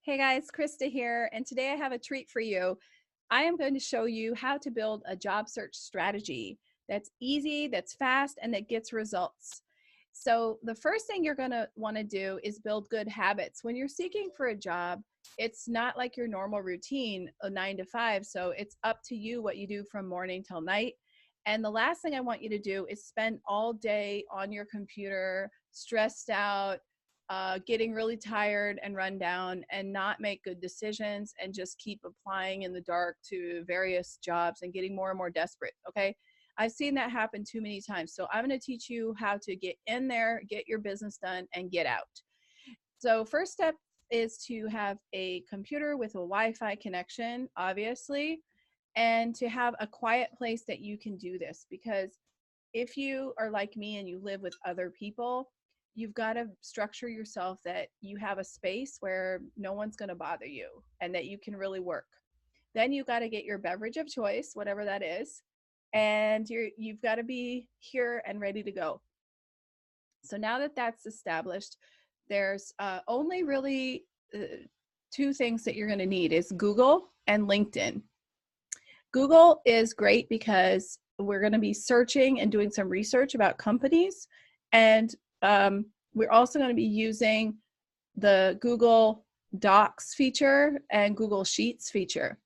Hey guys, Krista here, and today I have a treat for you. I am going to show you how to build a job search strategy that's easy, that's fast, and that gets results. So the first thing you're going to want to do is build good habits. When you're seeking for a job, it's not like your normal routine, a 9 to 5, so it's up to you what you do from morning till night. And the last thing I want you to do is spend all day on your computer, stressed out, getting really tired and run down and not make good decisions and just keep applying in the dark to various jobs and getting more and more desperate. Okay. I've seen that happen too many times. So I'm going to teach you how to get in there, get your business done, and get out. So first step is to have a computer with a Wi-Fi connection, obviously, and to have a quiet place that you can do this, because if you are like me and you live with other people, you've got to structure yourself that you have a space where no one's going to bother you and that you can really work. Then you've got to get your beverage of choice, whatever that is, and you've got to be here and ready to go. So now that that's established, there's only really two things that you're going to need is Google and LinkedIn. Google is great because we're going to be searching and doing some research about companies, and we're also going to be using the Google Docs feature and Google Sheets feature.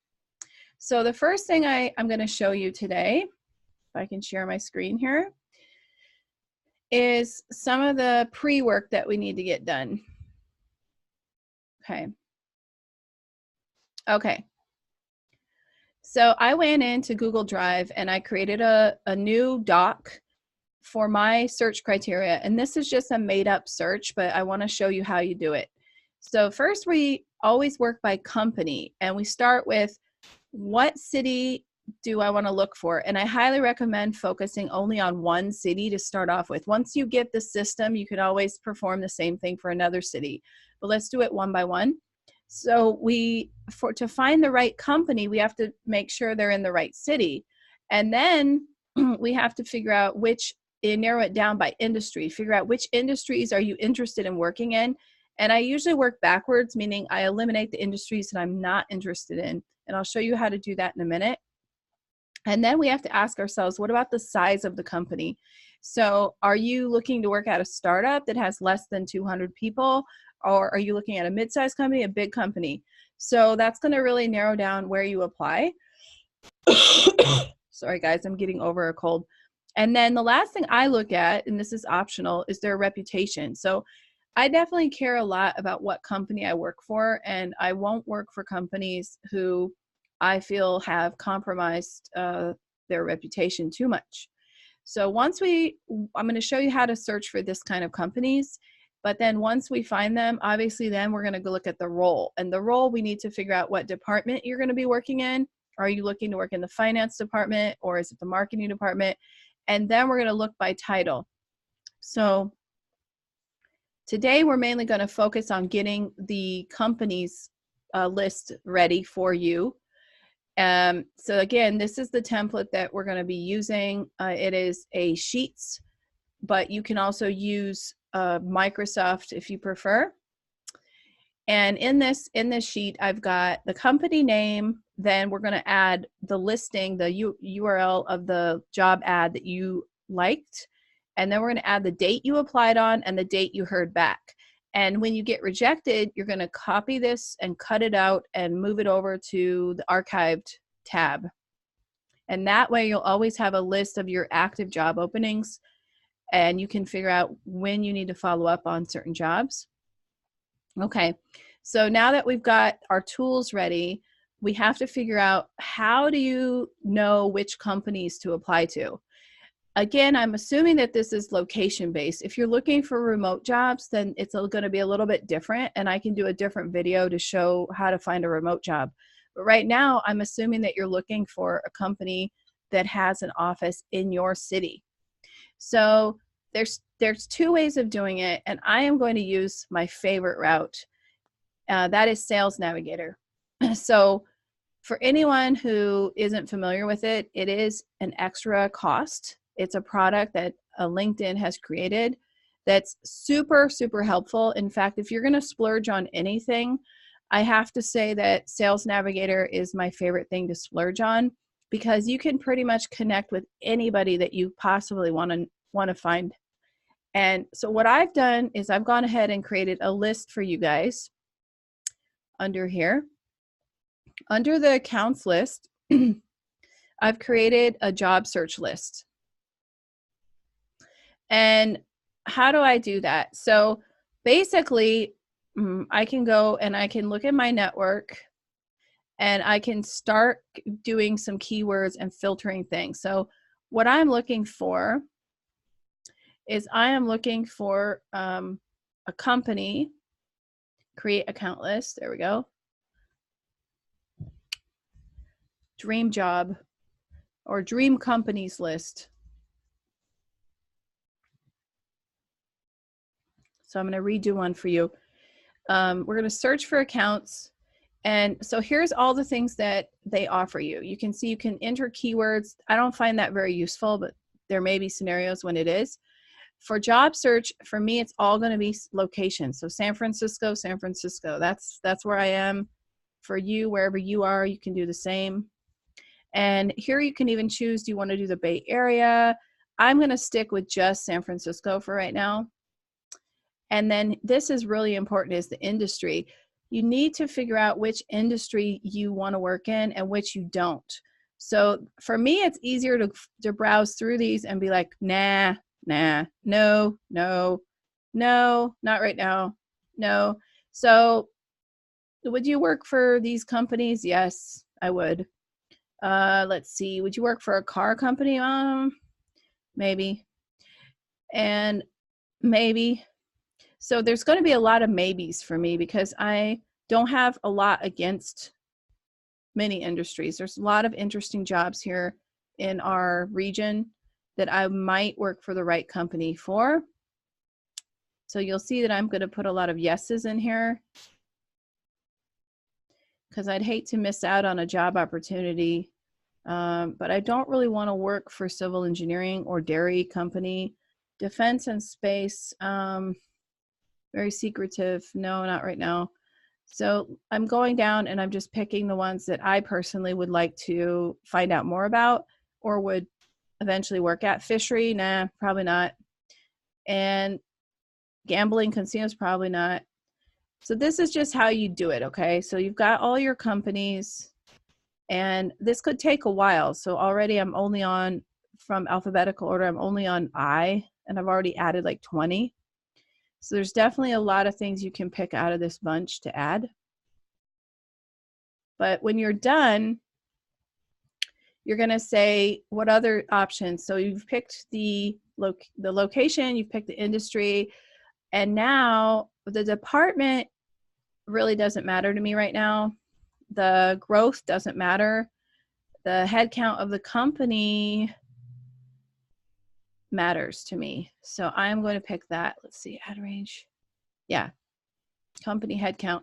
So the first thing I'm going to show you today, if I can share my screen here, is some of the pre-work that we need to get done. Okay. So I went into Google Drive and I created a new doc for my search criteria. And this is just a made up search, but I want to show you how you do it. So first, we always work by company, and we start with what city do I want to look for? And I highly recommend focusing only on one city to start off with. Once you get the system, you can always perform the same thing for another city, but let's do it one by one. So to find the right company, we have to make sure they're in the right city. And then we have to figure out narrow it down by industry, figure out which industries are you interested in working in. And I usually work backwards, meaning I eliminate the industries that I'm not interested in. And I'll show you how to do that in a minute. And then we have to ask ourselves, what about the size of the company? So are you looking to work at a startup that has less than 200 people? Or are you looking at a mid-sized company, a big company? So that's going to really narrow down where you apply. Sorry, guys, I'm getting over a cold. And then the last thing I look at, and this is optional, is their reputation. So I definitely care a lot about what company I work for, and I won't work for companies who I feel have compromised their reputation too much. So I'm going to show you how to search for this kind of companies. But then once we find them, obviously then we're going to go look at the role. And the role, we need to figure out what department you're going to be working in. Are you looking to work in the finance department, or is it the marketing department? And then we're going to look by title. So today we're mainly going to focus on getting the company's list ready for you. So again, this is the template that we're going to be using. It is a Sheets, but you can also use Microsoft if you prefer. And in this sheet, I've got the company name. Then we're going to add the listing, the URL of the job ad that you liked. And then we're going to add the date you applied on and the date you heard back. And when you get rejected, you're going to copy this and cut it out and move it over to the archived tab. And that way you'll always have a list of your active job openings, and you can figure out when you need to follow up on certain jobs. Okay, so now that we've got our tools ready, we have to figure out, how do you know which companies to apply to? Again, I'm assuming that this is location-based. If you're looking for remote jobs, then it's going to be a little bit different, and I can do a different video to show how to find a remote job. But right now, I'm assuming that you're looking for a company that has an office in your city. So there's two ways of doing it, and I am going to use my favorite route. That is Sales Navigator. So for anyone who isn't familiar with it, it is an extra cost. It's a product that LinkedIn has created that's super, super helpful. In fact, if you're going to splurge on anything, I have to say that Sales Navigator is my favorite thing to splurge on, because you can pretty much connect with anybody that you possibly want to find. And so what I've done is I've gone ahead and created a list for you guys under here. Under the accounts list, I've created a job search list. And how do I do that? So basically, I can go and I can look at my network and I can start doing some keywords and filtering things. So what I'm looking for is I am looking for a company, create account list. There we go. Dream job or dream companies list. So I'm going to redo one for you. We're going to search for accounts. And so here's all the things that they offer you. You can see you can enter keywords. I don't find that very useful, but there may be scenarios when it is. For job search, for me, it's all going to be location. So San Francisco, San Francisco. That's where I am. For you, wherever you are, you can do the same. And here you can even choose, do you want to do the Bay Area? I'm going to stick with just San Francisco for right now. And then this is really important, is the industry. You need to figure out which industry you want to work in and which you don't. So for me, it's easier to browse through these and be like, nah, no, not right now, no. So would you work for these companies? Yes, I would. Let's see, would you work for a car company? Maybe. And maybe. So there's going to be a lot of maybes for me because I don't have a lot against many industries. There's a lot of interesting jobs here in our region that I might work for the right company for. So you'll see that I'm going to put a lot of yeses in here because I'd hate to miss out on a job opportunity. But I don't really want to work for civil engineering or dairy company. Defense and space, very secretive. No, not right now. So I'm going down and I'm just picking the ones that I personally would like to find out more about or would eventually work at. Fishery, nah, probably not. And gambling, casinos, probably not. So this is just how you do it, okay? So you've got all your companies, and this could take a while. So already I'm only on, from alphabetical order, I'm only on I, and I've already added like 20. So there's definitely a lot of things you can pick out of this bunch to add. But when you're done, you're going to say what other options. So you've picked the location, you've picked the industry, and now the department really doesn't matter to me right now. The growth doesn't matter. The headcount of the company matters to me. So I'm going to pick that. Let's see, add range. Yeah, company headcount.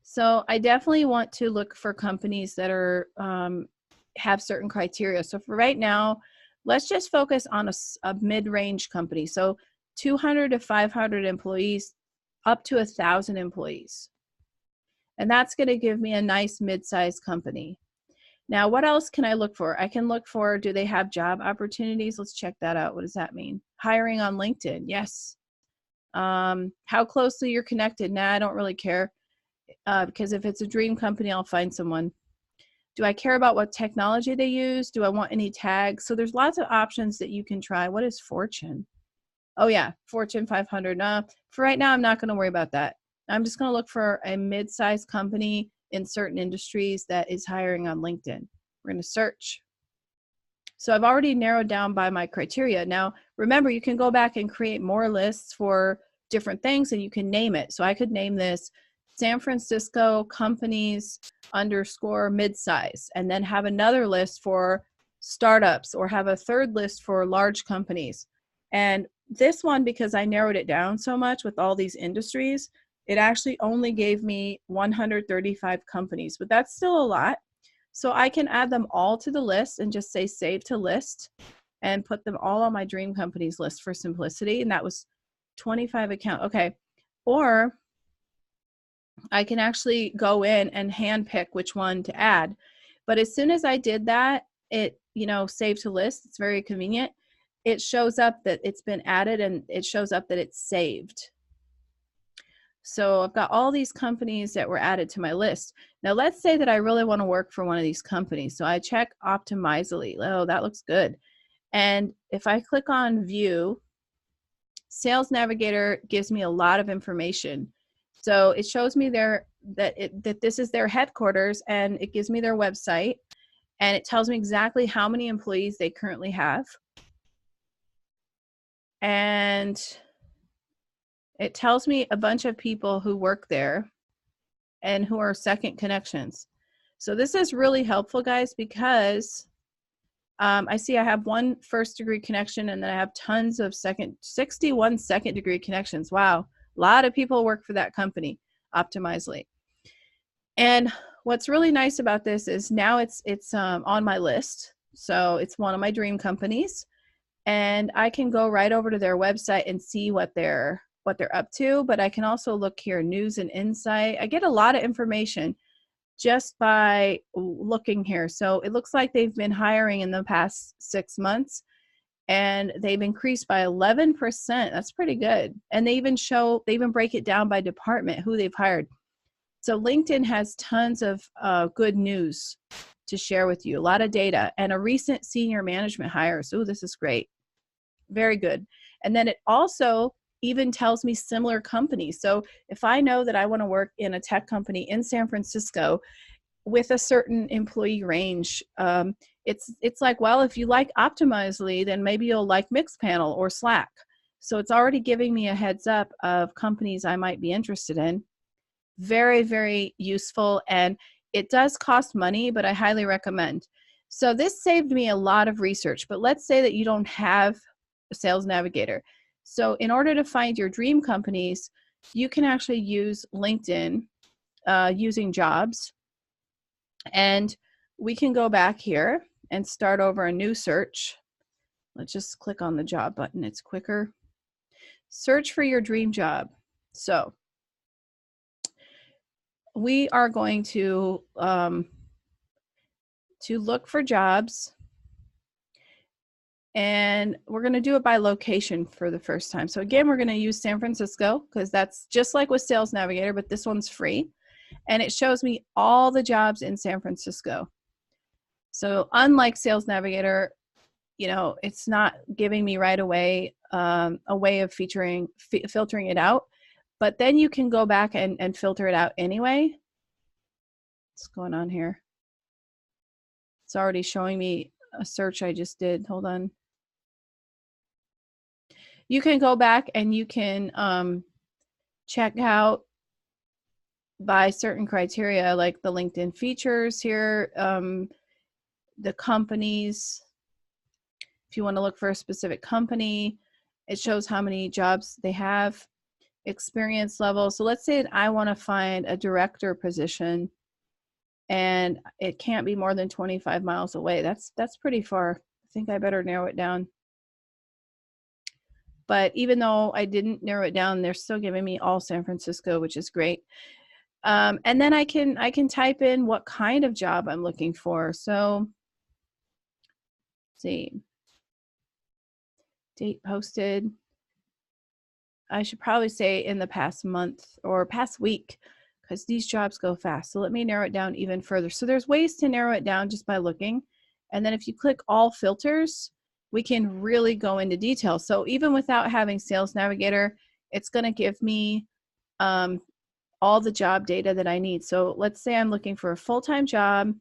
So I definitely want to look for companies that are have certain criteria. So for right now, let's just focus on a mid-range company. So 200 to 500 employees, up to 1,000 employees. And that's going to give me a nice mid-sized company. Now, what else can I look for? I can look for, do they have job opportunities? Let's check that out. What does that mean? Hiring on LinkedIn. Yes. How closely you're connected? Nah, I don't really care. Because if it's a dream company, I'll find someone. Do I care about what technology they use? Do I want any tags? So there's lots of options that you can try. What is Fortune? Oh yeah, Fortune 500. For right now, I'm not going to worry about that. I'm just going to look for a mid-sized company in certain industries that is hiring on LinkedIn. We're going to search. So I've already narrowed down by my criteria. Now, remember, you can go back and create more lists for different things and you can name it. So I could name this San Francisco companies _ midsize, and then have another list for startups, or have a third list for large companies. And this one, because I narrowed it down so much with all these industries, it actually only gave me 135 companies, but that's still a lot. So I can add them all to the list and just say save to list and put them all on my dream companies list for simplicity. And that was 25 account. Okay. Or I can actually go in and handpick which one to add. But as soon as I did that, it, save to list. It's very convenient. It shows up that it's been added and it shows up that it's saved. So I've got all these companies that were added to my list. Now let's say that I really want to work for one of these companies. So I check Optimizely. Oh, that looks good. And if I click on view, Sales Navigator gives me a lot of information. So it shows me that this is their headquarters, and it gives me their website, and it tells me exactly how many employees they currently have. And it tells me a bunch of people who work there and who are second connections. So this is really helpful, guys, because I see I have one first degree connection, and then I have tons of 61 second degree connections. Wow. A lot of people work for that company, Optimizely. And what's really nice about this is now it's on my list. So it's one of my dream companies, and I can go right over to their website and see what they're up to. But I can also look here, news and insight. I get a lot of information just by looking here. So it looks like they've been hiring in the past 6 months, and they've increased by 11%. That's pretty good. And they even break it down by department, who they've hired. So LinkedIn has tons of good news to share with you, a lot of data, and a recent senior management hire. So this is great. Very good. And then it also even tells me similar companies. So if I know that I want to work in a tech company in San Francisco with a certain employee range, it's like, well, if you like Optimizely, then maybe you'll like Mixpanel or Slack. So it's already giving me a heads up of companies I might be interested in. Very, very useful, and it does cost money, but I highly recommend. So this saved me a lot of research, but let's say that you don't have a Sales Navigator. So in order to find your dream companies, you can actually use LinkedIn using jobs, and we can go back here and start over a new search. Let's just click on the job button. It's quicker. Search for your dream job. So we are going to look for jobs, and we're going to do it by location for the first time. So again, we're going to use San Francisco because that's just like with Sales Navigator, but this one's free, and it shows me all the jobs in San Francisco. So unlike Sales Navigator, it's not giving me right away a way of filtering it out. But then you can go back and filter it out anyway. What's going on here? It's already showing me a search I just did. Hold on. You can go back and you can check out by certain criteria, like the LinkedIn features here, the companies. If you want to look for a specific company, it shows how many jobs they have. Experience level. So let's say that I want to find a director position, and it can't be more than 25 miles away. That's pretty far. I think I better narrow it down. But even though I didn't narrow it down, they're still giving me all San Francisco, which is great. And then I can type in what kind of job I'm looking for. So let's see, date posted. I should probably say in the past month or past week, because these jobs go fast. So let me narrow it down even further. So there's ways to narrow it down just by looking. And then if you click all filters, we can really go into detail. So even without having Sales Navigator, it's going to give me all the job data that I need. So let's say I'm looking for a full-time job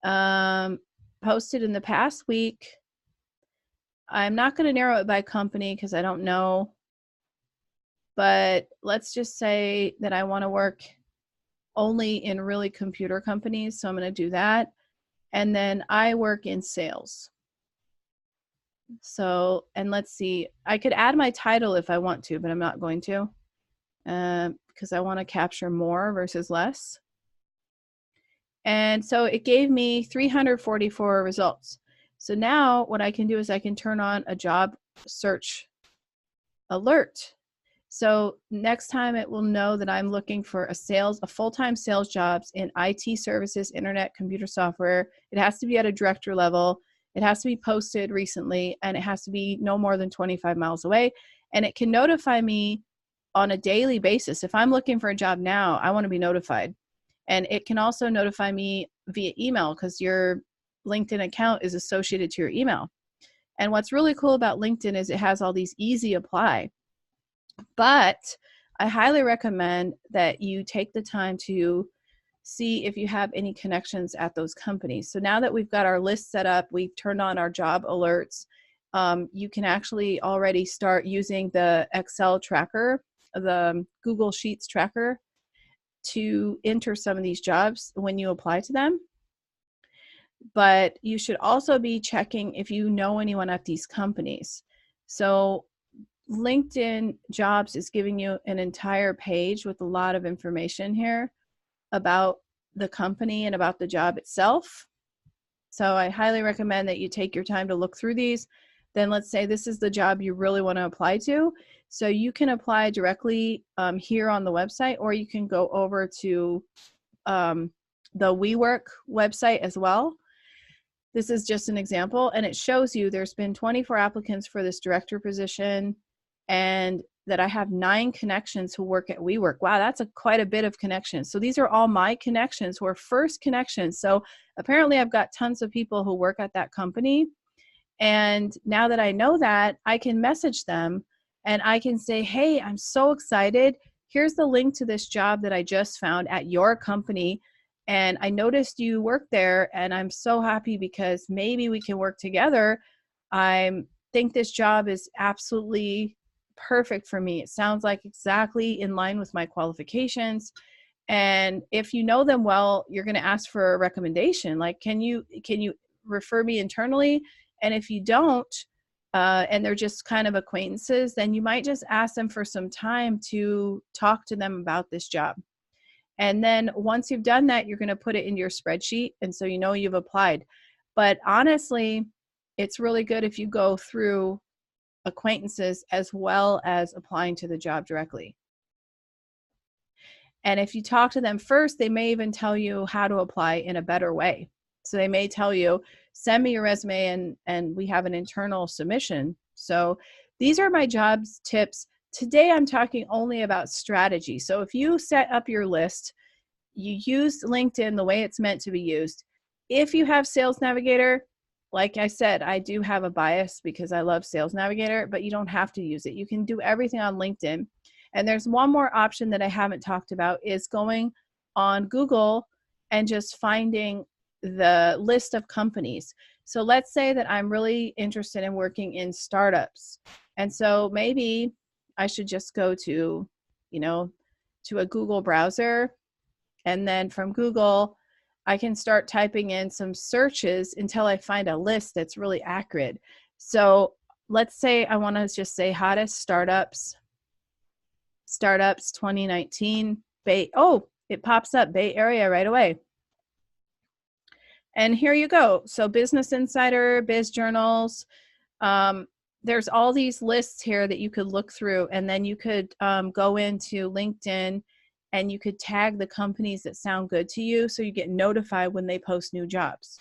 posted in the past week. I'm not going to narrow it by company because I don't know. But let's just say that I want to work only in really computer companies. So I'm going to do that. And then I work in sales. So, and let's see, I could add my title if I want to, but I'm not going to because I want to capture more versus less. And so it gave me 344 results. So now what I can do is I can turn on a job search alert. So next time it will know that I'm looking for a full-time sales jobs in IT services, internet, computer software. It has to be at a director level. It has to be posted recently, and it has to be no more than 25 miles away. And it can notify me on a daily basis. If I'm looking for a job now, I want to be notified. And it can also notify me via email because your LinkedIn account is associated to your email. And what's really cool about LinkedIn is it has all these easy apply. But I highly recommend that you take the time to see if you have any connections at those companies. So now that we've got our list set up, we've turned on our job alerts, you can actually already start using the Excel tracker, the Google Sheets tracker, to enter some of these jobs when you apply to them. But you should also be checking if you know anyone at these companies. So LinkedIn Jobs is giving you an entire page with a lot of information here about the company and about the job itself. So I highly recommend that you take your time to look through these. Then let's say this is the job you really want to apply to. So you can apply directly here on the website, or you can go over to the WeWork website as well. This is just an example, and it shows you there's been 24 applicants for this director position, and that I have 9 connections who work at WeWork. Wow, that's quite a bit of connections. So these are all my connections who are first connections. So apparently I've got tons of people who work at that company. And now that I know that, I can message them and I can say, hey, I'm so excited. Here's the link to this job that I just found at your company. And I noticed you work there, and I'm so happy because maybe we can work together. I think this job is absolutely perfect for me. It sounds like exactly in line with my qualifications. And if you know them well, you're going to ask for a recommendation. Like, can you refer me internally? And if you don't, and they're just kind of acquaintances, then you might just ask them for some time to talk to them about this job. And then once you've done that, you're going to put it in your spreadsheet. And so you know you've applied. But honestly, it's really good if you go through acquaintances as well as applying to the job directly. And if you talk to them first, they may even tell you how to apply in a better way. So they may tell you, send me your resume and we have an internal submission. So these are my jobs tips. Today I'm talking only about strategy. So if you set up your list, you use LinkedIn the way it's meant to be used. If you have Sales Navigator, like I said, I do have a bias because I love Sales Navigator, but you don't have to use it. You can do everything on LinkedIn. And there's one more option that I haven't talked about, is going on Google and just finding the list of companies. So let's say that I'm really interested in working in startups. And so maybe I should just go to, to a Google browser. And then from Google, I can start typing in some searches until I find a list that's really accurate. So let's say I want to just say hottest startups 2019, it pops up Bay Area right away. And here you go. So Business Insider, Biz Journals, there's all these lists here that you could look through, and then you could go into LinkedIn and you could tag the companies that sound good to you so you get notified when they post new jobs.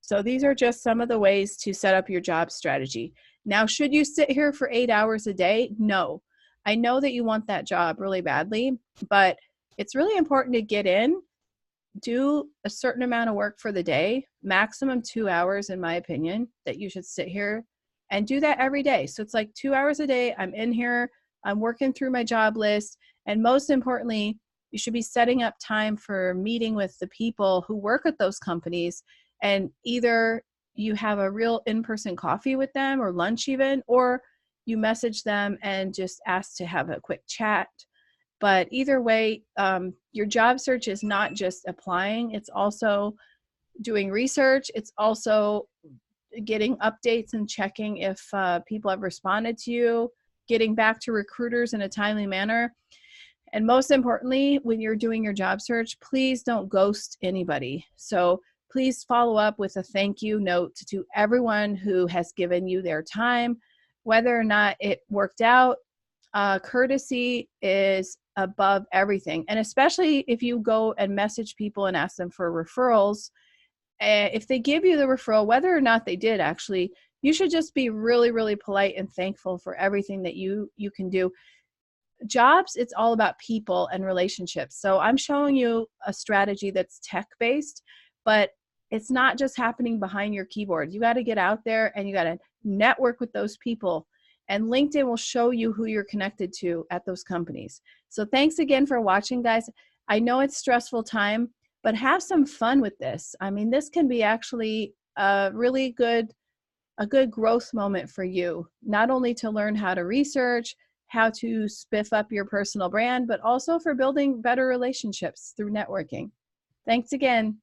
So these are just some of the ways to set up your job strategy. Now, should you sit here for 8 hours a day? No. I know that you want that job really badly, but it's really important to get in, do a certain amount of work for the day, maximum 2 hours in my opinion, that you should sit here and do that every day. So it's like 2 hours a day, I'm in here, I'm working through my job list, and most importantly, you should be setting up time for meeting with the people who work at those companies, and either you have a real in-person coffee with them or lunch even, or you message them and just ask to have a quick chat. But either way, your job search is not just applying, it's also doing research. It's also getting updates and checking if people have responded to you, getting back to recruiters in a timely manner. And most importantly, when you're doing your job search, please don't ghost anybody. So please follow up with a thank you note to everyone who has given you their time, whether or not it worked out. Courtesy is above everything. And especially if you go and message people and ask them for referrals, if they give you the referral, whether or not they did actually, you should just be really, really polite and thankful for everything that you can do. Jobs, it's all about people and relationships. So I'm showing you a strategy that's tech-based, but it's not just happening behind your keyboard. You got to get out there and you got to network with those people. And LinkedIn will show you who you're connected to at those companies. So thanks again for watching, guys. I know it's stressful time, but have some fun with this. I mean, this can be actually a really good growth moment for you, not only to learn how to research, how to spiff up your personal brand, but also for building better relationships through networking. Thanks again.